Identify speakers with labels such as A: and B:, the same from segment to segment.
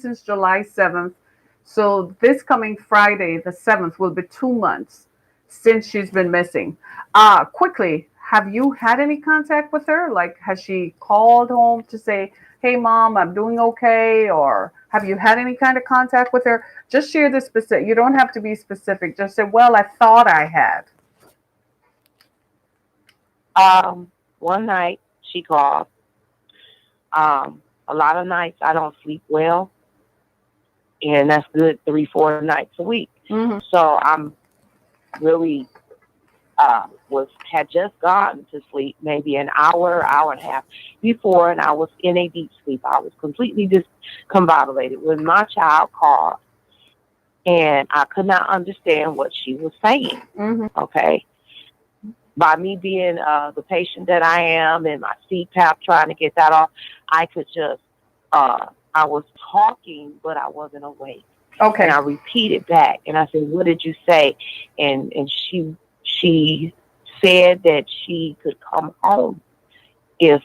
A: since July 7th. So this coming Friday, the 7th, will be 2 months since she's been missing. Quickly, have you had any contact with her? Like, has she called home to say, hey, mom, I'm doing okay? Or have you had any kind of contact with her? Just share the specific. You don't have to be specific. Just say, well, I thought I had.
B: One night she called. A lot of nights I don't sleep well, and that's good 3, 4 nights a week.
A: Hmm.
B: So I'm really was had just gotten to sleep maybe an hour, hour and a half before, and I was in a deep sleep. I was completely discombobulated when my child called, and I could not understand what she was saying.
A: Hmm.
B: Okay, by me being the patient that I am and my CPAP trying to get that off, I could just I was talking, but I wasn't awake. And I
A: Okay.
B: repeated back, and I said, "What did you say?" And she said that she could come home if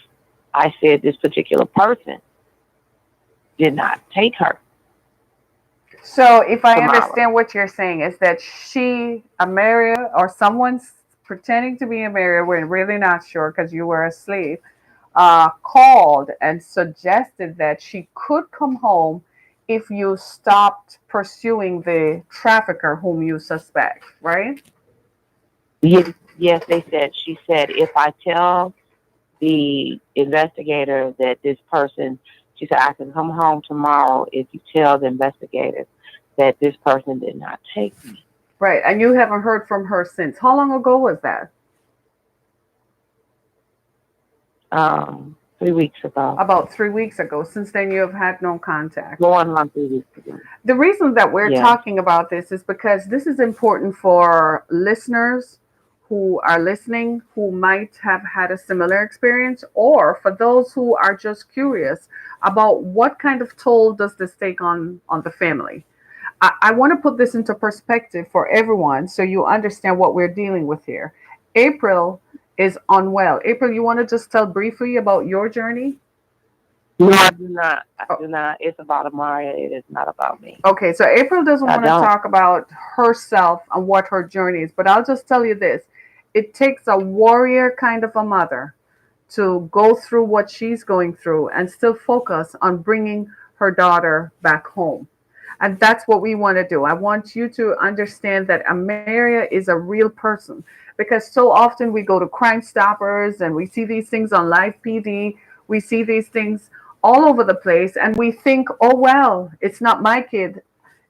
B: I said this particular person did not take her
A: So, if I
B: tomorrow.
A: understand what you're saying, is that she, Ameria, or someone's pretending to be Ameria, we're really not sure because you were asleep, called and suggested that she could come home if you stopped pursuing the trafficker whom you suspect, right?
B: Yes, yes, they said. She said if I tell the investigator that this person, she said, I can come home tomorrow if you tell the investigators that this person did not take me.
A: Right. And you haven't heard from her since. How long ago was that?
B: 3 weeks ago.
A: About 3 weeks ago. Since then, you have had no contact.
B: Going on 3 weeks ago.
A: The reason that we're
B: Yes.
A: talking about this is because this is important for listeners who are listening who might have had a similar experience, or for those who are just curious about what kind of toll does this take on the family. I want to put this into perspective for everyone so you understand what we're dealing with here. April is unwell. April, you want to just tell briefly about your journey?
B: No, I do not. I
A: Oh,
B: do not. It's about Amaya. It is not about me.
A: okay, so April doesn't
B: I
A: want to
B: don't.
A: talk about herself and what her journey is, but I'll just tell you this. It takes a warrior kind of a mother to go through what she's going through and still focus on bringing her daughter back home. And that's what we want to do. I want you to understand that Ameria is a real person because so often we go to Crime Stoppers and we see these things on Live PD. We see these things all over the place and we think, oh, well, it's not my kid.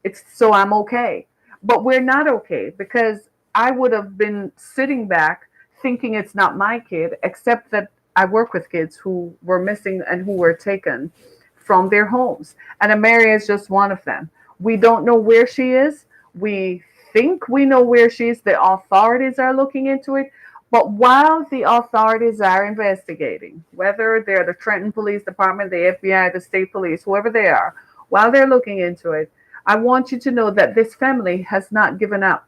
A: It's so I'm okay. But we're not okay because I would have been sitting back thinking it's not my kid, except that I work with kids who were missing and who were taken from their homes. And Amaria is just one of them. We don't know where she is. We think we know where she is. The authorities are looking into it. But while the authorities are investigating, whether they're the Trenton Police Department, the FBI, the state police, whoever they are, while they're looking into it, I want you to know that this family has not given up.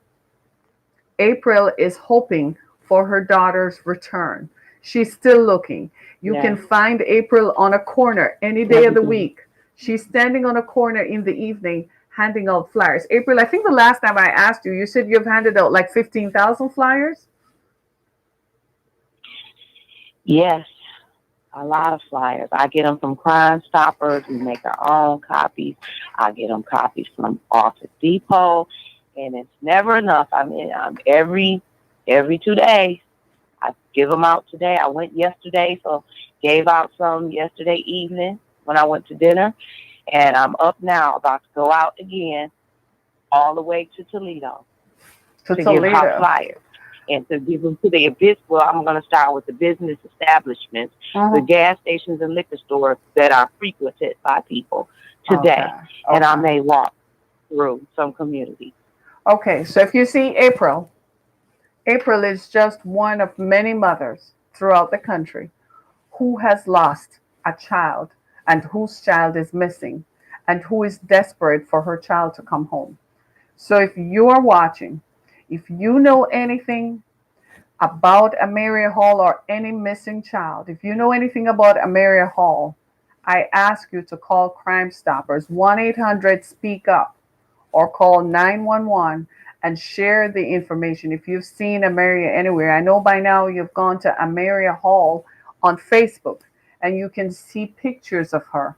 A: April is hoping for her daughter's return. She's still looking. You can
B: Yes.
A: find April on a corner any day of
B: Every
A: the
B: day.
A: week. She's standing on a corner in the evening handing out flyers. April, I think the last time I asked you, you said you've handed out like 15,000 flyers.
B: Yes. A lot of flyers. I get them from Crime Stoppers. We make our own copies. I get them copies from Office Depot, and it's never enough. I mean, every 2 days. I give them out today. I went yesterday, so gave out some yesterday evening when I went to dinner, and I'm up now about to go out again all the way to Toledo
A: To
B: to give out
A: Toledo.
B: flyers and to give them to the business. Well, I'm going to start with the business establishments, the
A: Uh-huh.
B: gas stations and liquor stores that are frequented by people today,
A: Okay.
B: and I
A: Okay.
B: may walk through some communities.
A: Okay. So if you see April, April is just one of many mothers throughout the country who has lost a child and whose child is missing and who is desperate for her child to come home. So if you are watching, if you know anything about Amaria Hall or any missing child, if you know anything about Amaria Hall, I ask you to call Crime Stoppers 1-800 Speak Up or call 911 and share the information. If you've seen Amaria anywhere, I know by now you've gone to Amaria Hall on Facebook and you can see pictures of her.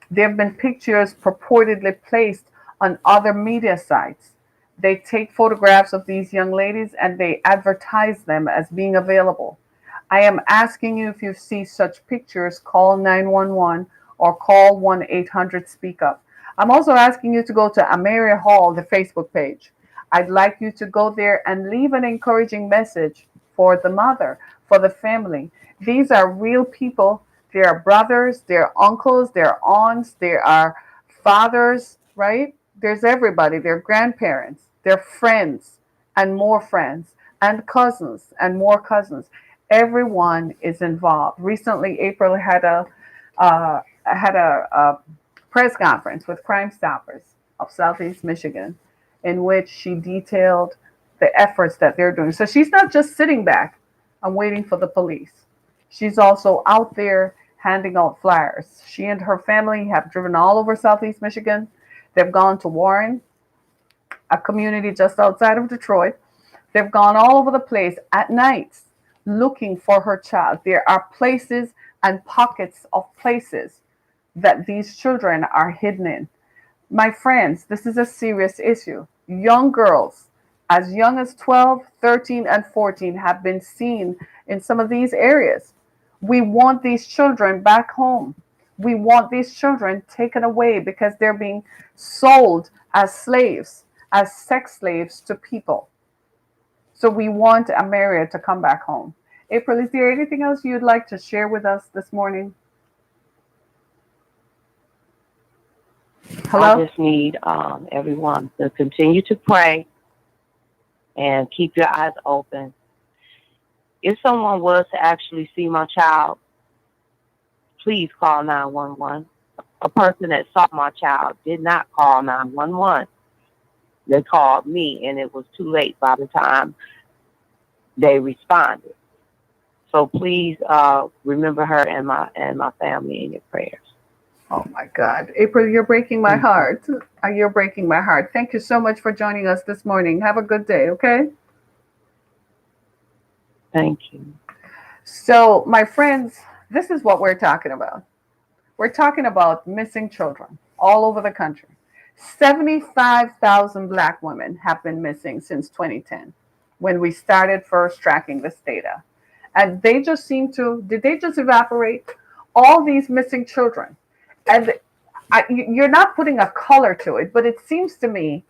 A: There have been pictures purportedly placed on other media sites. They take photographs of these young ladies and they advertise them as being available. I am asking you, if you see such pictures, call 911 or call 1-800 Speak Up. I'm also asking you to go to Ameria Hall, the Facebook page. I'd like you to go there and leave an encouraging message for the mother, for the family. These are real people. They are brothers, they're uncles, they're aunts, they are fathers, right? There's everybody. They're grandparents, they're friends, and more friends, and cousins, and more cousins. Everyone is involved. Recently, April had a press conference with Crime Stoppers of Southeast Michigan, in which she detailed the efforts that they're doing. So she's not just sitting back and waiting for the police. She's also out there handing out flyers. She and her family have driven all over Southeast Michigan. They've gone to Warren, a community just outside of Detroit. They've gone all over the place at nights looking for her child. There are places and pockets of places that these children are hidden in. My friends, this is a serious issue. Young girls as young as 12, 13, and 14 have been seen in some of these areas. We want these children back home. We want these children taken away because they're being sold as slaves, as sex slaves to people. So we want Ameria to come back home. April, is there anything else you'd like to share with us this morning?
B: I
A: Hello?
B: just need everyone to continue to pray and keep your eyes open. If someone was to actually see my child, please call 911. A person that saw my child did not call 911. They called me, and it was too late by the time they responded. So please remember her and my family in your prayers.
A: Oh my God. April, you're breaking my
B: Mhm.
A: heart. You're breaking my heart. Thank you so much for joining us this morning. Have a good day, okay?
B: Thank you.
A: So, my friends, this is what we're talking about. We're talking about missing children all over the country. 75,000 black women have been missing since 2010 when we started first tracking this data. And they just seem to, did they just evaporate? All these missing children. And you're not putting a color to it, but it seems to me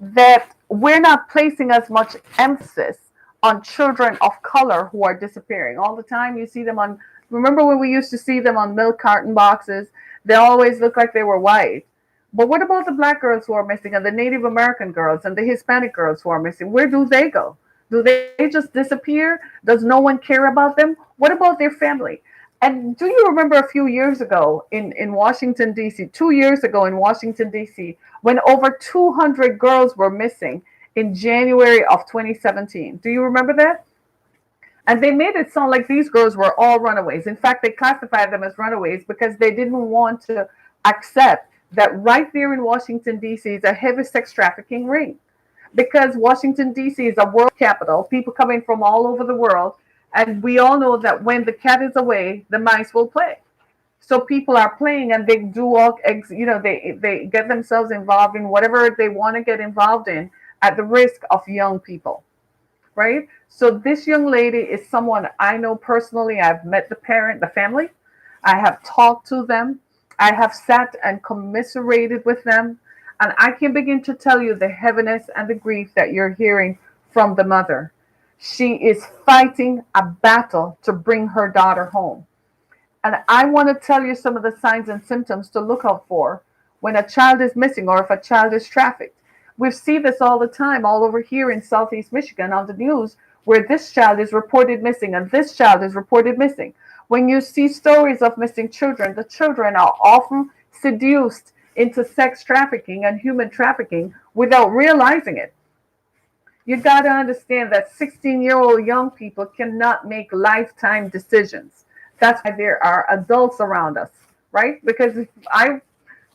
A: that we're not placing as much emphasis on children of color who are disappearing. All the time you see them on, remember when we used to see them on milk carton boxes? They always looked like they were white. But what about the black girls who are missing and the Native American girls and the Hispanic girls who are missing? Where do they go? Do they just disappear? Does no one care about them? What about their family? And do you remember a few years ago in Washington, D.C., 2 years ago in Washington, D.C., when over 200 girls were missing in January of 2017? Do you remember that? And they made it sound like these girls were all runaways. In fact, they classified them as runaways because they didn't want to accept that right there in Washington, D.C. is a heavy sex trafficking ring. Because Washington, D.C. is a world capital, people coming from all over the world. And we all know that when the cat is away, the mice will play. So people are playing and they do all, they get themselves involved in whatever they want to get involved in at the risk of young people, right? So this young lady is someone I know personally. I've met the parent, the family. I have talked to them. I have sat and commiserated with them. And I can begin to tell you the heaviness and the grief that you're hearing from the mother. She is fighting a battle to bring her daughter home. And I want to tell you some of the signs and symptoms to look out for when a child is missing or if a child is trafficked. We see this all the time, all over here in Southeast Michigan on the news, where this child is reported missing and this child is reported missing. When you see stories of missing children, the children are often seduced into sex trafficking and human trafficking without realizing it. You got to understand that 16-year-old young people cannot make lifetime decisions. That's why there are adults around us. right? Because if I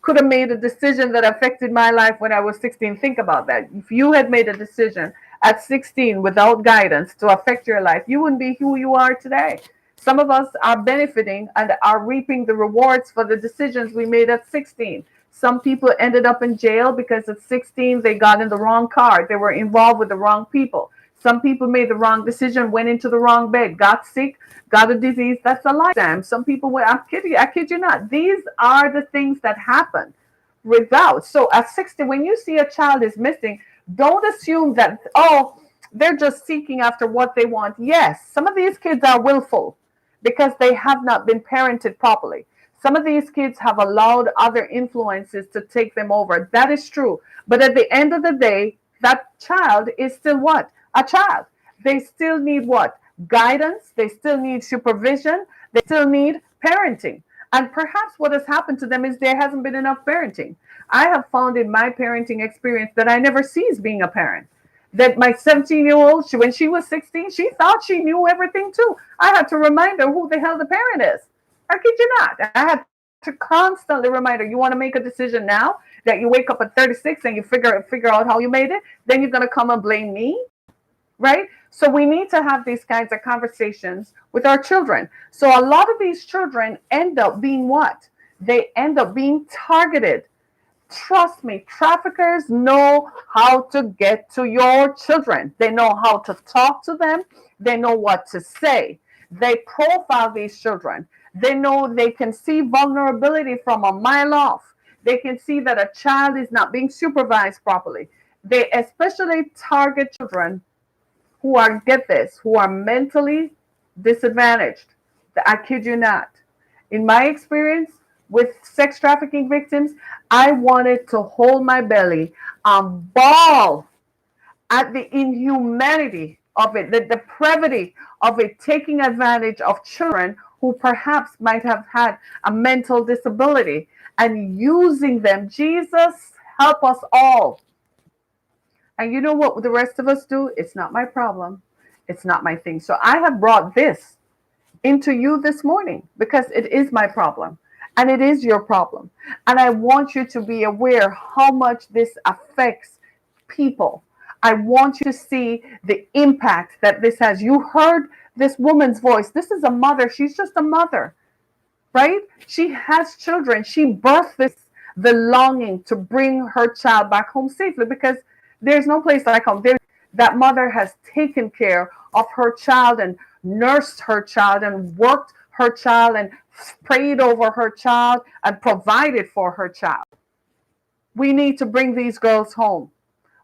A: could have made a decision that affected my life when I was 16, think about that. If you had made a decision at 16 without guidance to affect your life, you wouldn't be who you are today. Some of us are benefiting and are reaping the rewards for the decisions we made at 16. Some people ended up in jail because at 16 they got in the wrong car. They were involved with the wrong people. Some people made the wrong decision, went into the wrong bed, got sick, got a disease. That's a lifetime. Some people went, I'm kidding, I kid you not. These are the things that happen without. So at 60, when you see a child is missing, don't assume that, oh, they're just seeking after what they want. Yes, some of these kids are willful because they have not been parented properly. Some of these kids have allowed other influences to take them over. That is true. But at the end of the day, that child is still what? A child. They still need what? Guidance. They still need supervision. They still need parenting. And perhaps what has happened to them is there hasn't been enough parenting. I have found in my parenting experience that I never ceased being a parent. That my 17-year-old, when she was 16, she thought she knew everything too. I had to remind her who the hell the parent is. I kid you not. I had to constantly remind her, you want to make a decision now that you wake up at 36 and you figure out how you made it, then you're going to come and blame me, right? So we need to have these kinds of conversations with our children. So a lot of these children end up being what? They end up being targeted. Trust me, traffickers know how to get to your children. They know how to talk to them. They know what to say. They profile these children. They know they can see vulnerability from a mile off. They can see that a child is not being supervised properly. They especially target children who are, get this, who are mentally disadvantaged. I kid you not. In my experience with sex trafficking victims, I wanted to hold my belly and bawl at the inhumanity of it, the depravity of it, taking advantage of children who perhaps might have had a mental disability and using them. Jesus, help us all. And you know what the rest of us do? It's not my problem. It's not my thing. So I have brought this into you this morning because it is my problem and it is your problem. And I want you to be aware how much this affects people. I want you to see the impact that this has. You heard this woman's voice. This is a mother. She's just a mother, right? She has children. She birthed this, the longing to bring her child back home safely because there's no place like home. That mother has taken care of her child and nursed her child and worked her child and prayed over her child and provided for her child. We need to bring these girls home.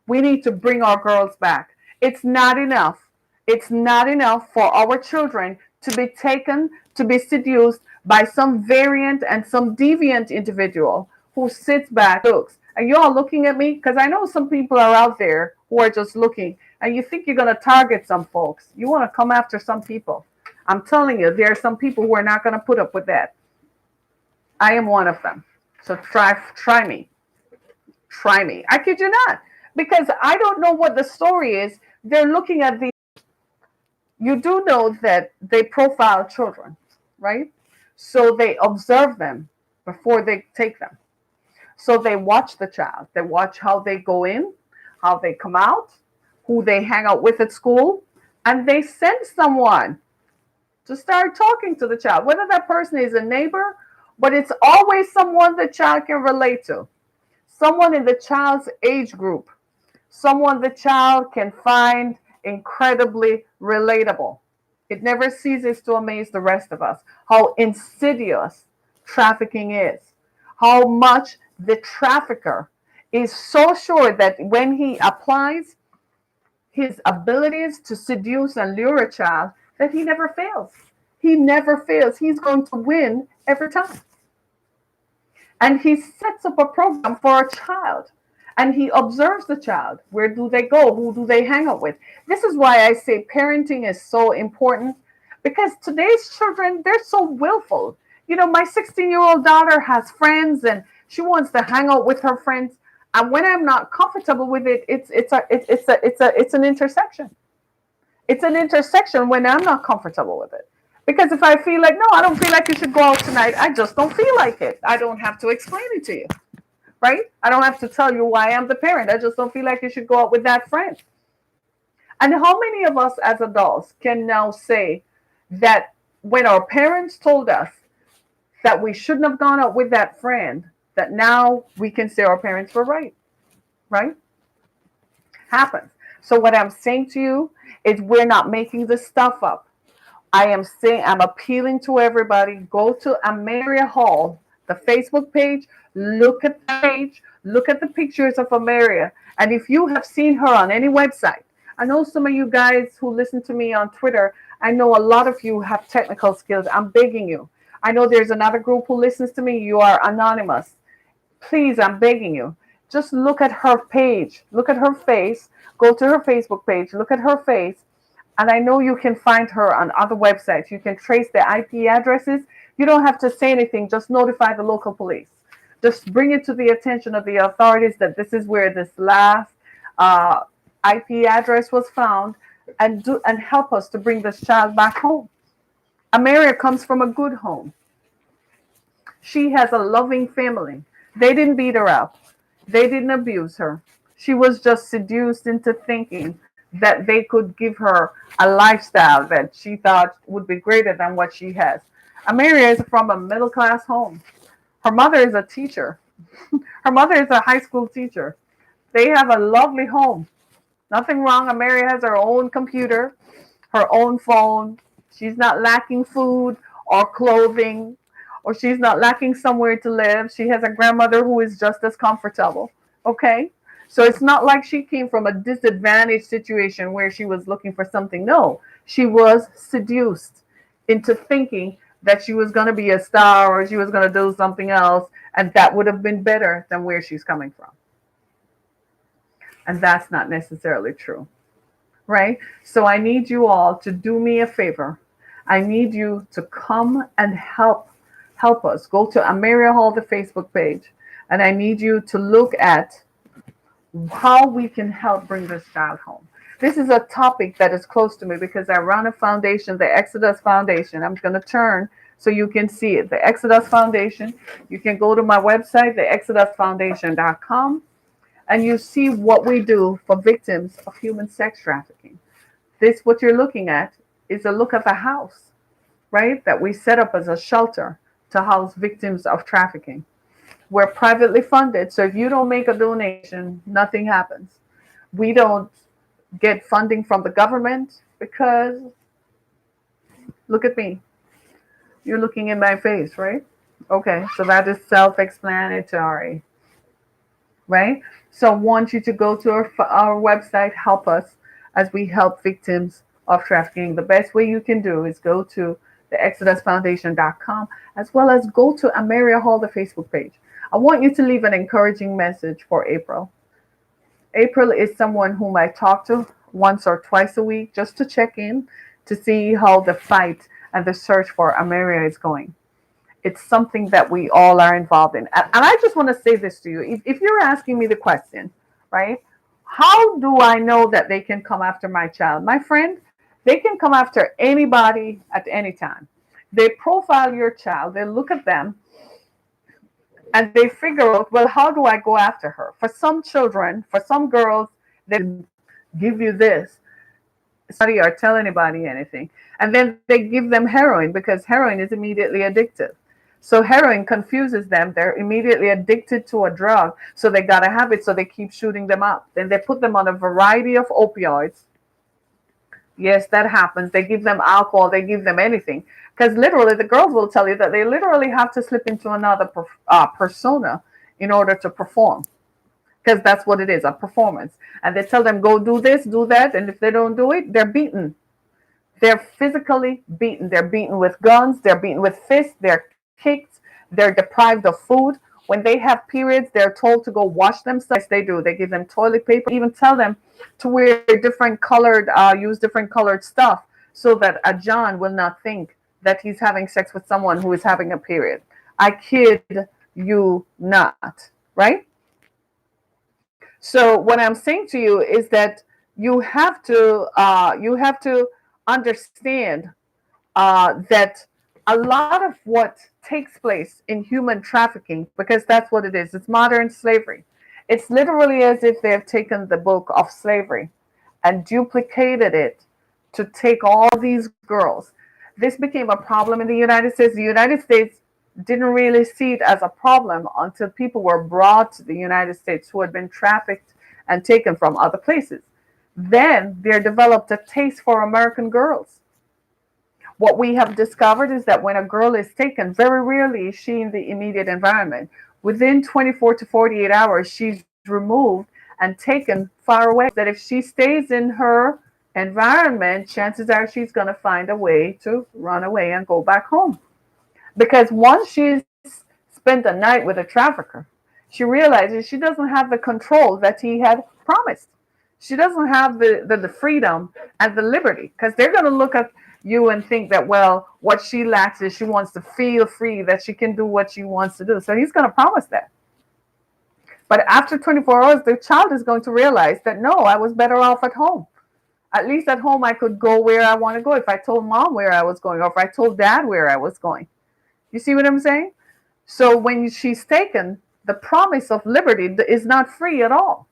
A: We need to bring our girls back. It's not enough. It's not enough for our children to be taken, to be seduced by some variant and some deviant individual who sits back, looks. And you're all looking at me because I know some people are out there who are just looking and you think you're going to target some folks. You want to come after some people. I'm telling you, there are some people who are not going to put up with that. I am one of them. So try me. Try me. I kid you not. Because I don't know what the story is. They're looking at the. You do know that they profile children, right? So they observe them before they take them. So they watch the child. They watch how they go in, how they come out, who they hang out with at school, and they send someone to start talking to the child, whether that person is a neighbor, but it's always someone the child can relate to, someone in the child's age group, someone the child can find incredibly relatable. It never ceases to amaze the rest of us how insidious trafficking is, how much the trafficker is so sure that when he applies his abilities to seduce and lure a child, that he never fails. He never fails. He's going to win every time. And he sets up a program for a child and he observes the child. Where do they go? Who do they hang out with? This is why I say parenting is so important because today's children, they're so willful. You know, my 16-year-old daughter has friends and she wants to hang out with her friends. And when I'm not comfortable with it, it's an intersection. It's an intersection when I'm not comfortable with it Because if I feel like, no, I don't feel like you should go out tonight, I just don't feel like it. I don't have to explain it to you, right? I don't have to tell you why I'm the parent. I just don't feel like you should go out with that friend. And how many of us as adults can now say that when our parents told us that we shouldn't have gone out with that friend, that now we can say our parents were right, right? Happens. So what I'm saying to you is we're not making this stuff up. I am saying, I'm appealing to everybody. Go to Ameria Hall, the Facebook page. Look at the page. Look at the pictures of Ameria. And if you have seen her on any website, I know some of you guys who listen to me on Twitter, I know a lot of you have technical skills. I'm begging you. I know there's another group who listens to me. You are anonymous. Please, I'm begging you. Just look at her page. Look at her face. Go to her Facebook page. Look at her face, and I know you can find her on other websites. You can trace the IP addresses. You don't have to say anything, just notify the local police. Just bring it to the attention of the authorities that this is where this last uh, IP address was found, and help us to bring this child back home. Ameria comes from a good home. She has a loving family. They didn't beat her up. They didn't abuse her. She was just seduced into thinking that they could give her a lifestyle that she thought would be greater than what she has. Amaria is from a middle class home. Her mother is a teacher. Her mother is a high school teacher. They have a lovely home. Nothing wrong. Amaria has her own computer, her own phone. She's not lacking food or clothing, or she's not lacking somewhere to live. She has a grandmother who is just as comfortable. Okay? So it's not like she came from a disadvantaged situation where she was looking for something. No, she was seduced into thinking that she was going to be a star or she was going to do something else, and that would have been better than where she's coming from. And that's not necessarily true, right? So I need you all to do me a favor. I need you to come and help us. Go to Ameria Hall, the Facebook page, and I need you to look at how we can help bring this child home. This is a topic that is close to me because I run a foundation, the Exodus Foundation. I'm going to turn so you can see it. The Exodus Foundation. You can go to my website, theexodusfoundation.com, and you see what we do for victims of human sex trafficking. This, what you're looking at, is a look at the house, right? That we set up as a shelter to house victims of trafficking. We're privately funded, so if you don't make a donation, nothing happens. We don't get funding from the government because, look at me. You're looking in my face, right? Okay, so that is self explanatory, right? So I want you to go to our website, help us as we help victims of trafficking. The best way you can do is go to the exodusfoundation.com as well as go to Ameria Hall, the Facebook page. I want you to leave an encouraging message for April. April is someone whom I talk to once or twice a week just to check in to see how the fight and the search for Ameria is going. It's something that we all are involved in. And I just want to say this to you. If you're asking me the question, right, how do I know that they can come after my child? My friend, they can come after anybody at any time. They profile your child, they look at them, and they figure out, well, how do I go after her? For some children, for some girls, they give you this, or tell anybody anything. And then they give them heroin because heroin is immediately addictive. So heroin confuses them. They're immediately addicted to a drug. So they got to have it. So they keep shooting them up. Then they put them on a variety of opioids. Yes, that happens. They give them alcohol. They give them anything. Because literally, the girls will tell you that they literally have to slip into another persona in order to perform. Because that's what it is, a performance. And they tell them, go do this, do that. And if they don't do it, they're beaten. They're physically beaten. They're beaten with guns. They're beaten with fists. They're kicked. They're deprived of food. When they have periods, they're told to go wash themselves. They do. They give them toilet paper. Even tell them to wear different colored, use different colored stuff so that a John will not think that he's having sex with someone who is having a period. I kid you not, right? So what I'm saying to you is that you have to understand that a lot of what takes place in human trafficking, because that's what it is, it's modern slavery. It's literally as if they have taken the book of slavery and duplicated it to take all these girls. This became a problem in the United States. The United States didn't really see it as a problem until people were brought to the United States who had been trafficked and taken from other places. Then there developed a taste for American girls. What we have discovered is that when a girl is taken, very rarely is she in the immediate environment. Within 24 to 48 hours, she's removed and taken far away. That if she stays in her environment, chances are she's going to find a way to run away and go back home. Because once she's spent a night with a trafficker, she realizes she doesn't have the control that he had promised. She doesn't have the freedom and the liberty, because they're going to look at you and think that, well, what she lacks is she wants to feel free, that she can do what she wants to do. So he's going to promise that. But after 24 hours, the child is going to realize that, no, I was better off at home. At least at home, I could go where I want to go. If I told mom where I was going, or if I told dad where I was going. You see what I'm saying? So when she's taken, the promise of liberty is not free at all.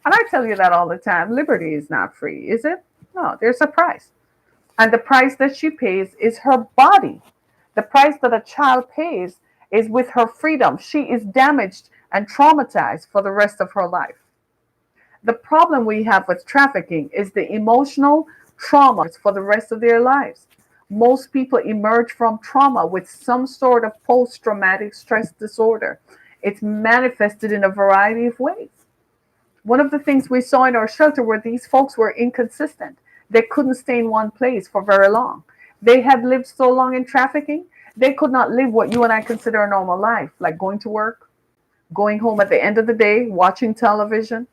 A: And I tell you that all the time. Liberty is not free, is it? No, there's a price. And the price that she pays is her body. The price that a child pays is with her freedom. She is damaged and traumatized for the rest of her life. The problem we have with trafficking is the emotional trauma for the rest of their lives. Most people emerge from trauma with some sort of post traumatic stress disorder. It's manifested in a variety of ways. One of the things we saw in our shelter were these folks were inconsistent. They couldn't stay in one place for very long. They had lived so long in trafficking, they could not live what you and I consider a normal life, like going to work, going home at the end of the day, watching television.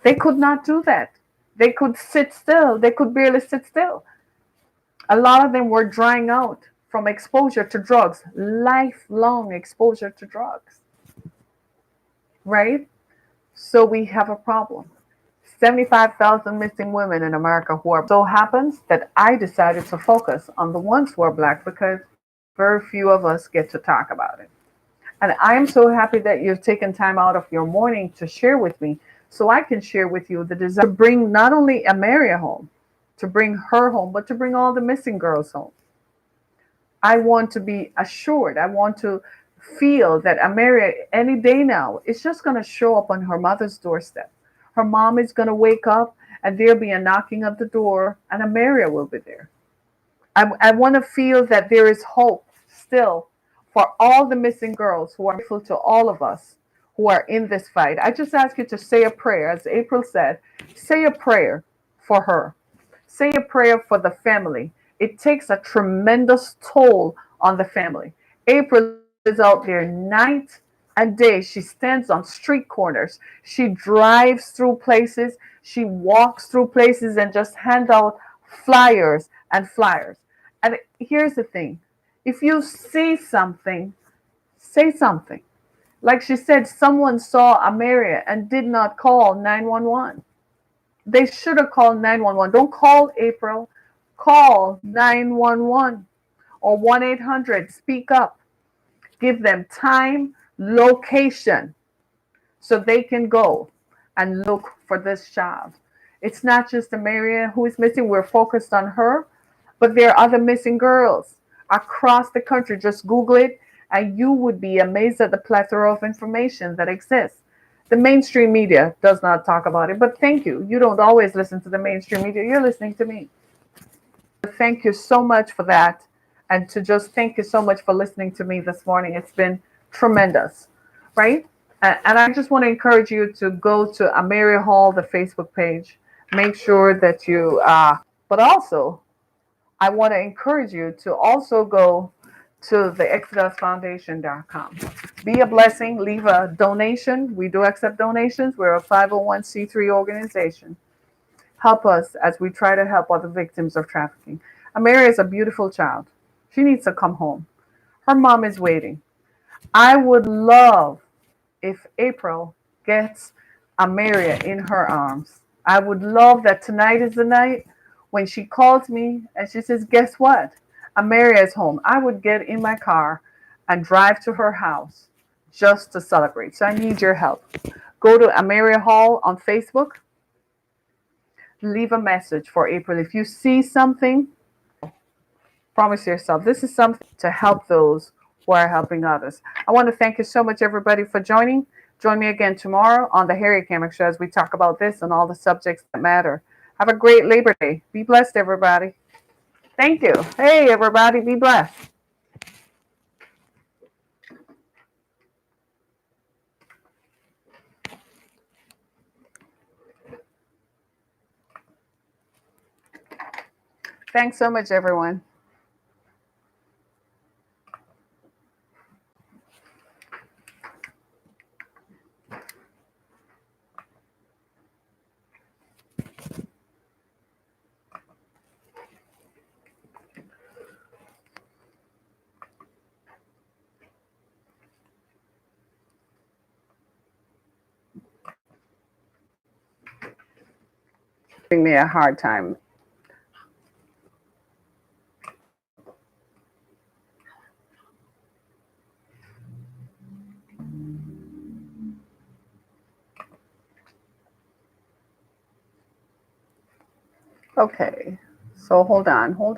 A: They could not do that. They could sit still. They could barely sit still. A lot of them were drying out from exposure to drugs, lifelong exposure to drugs, right? So we have a problem. 75,000 missing women in America who are. So happens that I decided to focus on the ones who are black because very few of us get to talk about it. And I am so happy that you've taken time out of your morning to share with me so I can share with you the desire to bring not only Ameria home, to bring her home, but to bring all the missing girls home. I want to be assured. I want to feel that Ameria, any day now, is just going to show up on her mother's doorstep. Her mom is going to wake up and there'll be a knocking at the door and Ameria will be there. I want to feel that there is hope still for all the missing girls who are grateful to all of us who are in this fight. I just ask you to say a prayer. As April said, say a prayer for her. Say a prayer for the family. It takes a tremendous toll on the family. April is out there night and day. She stands on street corners. She drives through places. She walks through places and just hand out flyers and flyers. And here's the thing. If you see something, say something. Like she said, someone saw Ameria and did not call 911. They should have called 911. Don't call April. Call 911 or 1-800. Speak up. Give them time, location, so they can go and look for this child. It's not just Ameria who is missing. We're focused on her, but there are other missing girls across the country. Just Google it, and you would be amazed at the plethora of information that exists. The mainstream media does not talk about it, but thank you. You don't always listen to the mainstream media. You're listening to me. Thank you so much for that. And to just thank you so much for listening to me this morning. It's been tremendous, right? And I just want to encourage you to go to Ameria Hall, the Facebook page. Make sure that you, but also, I want to encourage you to also go to the exodusfoundation.com. Be a blessing. Leave a donation. We do accept donations. We're a 501c3 organization. Help us as we try to help other victims of trafficking. Ameria is a beautiful child. She needs to come home. Her mom is waiting. I would love if April gets Ameria in her arms. I would love that tonight is the night when she calls me and she says, guess what? Amaria's home. I would get in my car and drive to her house just to celebrate. So I need your help. Go to Amaria Hall on Facebook, leave a message for April. If you see something, promise yourself this is something to help those who are helping others. I want to thank you so much, everybody, for joining. Join me again tomorrow on the Harry Kamek Show as we talk about this and all the subjects that matter. Have a great Labor Day. Be blessed, everybody. Thank you. Hey, everybody, be blessed. Thanks so much, everyone. Giving me a hard time. Okay. So hold on. Hold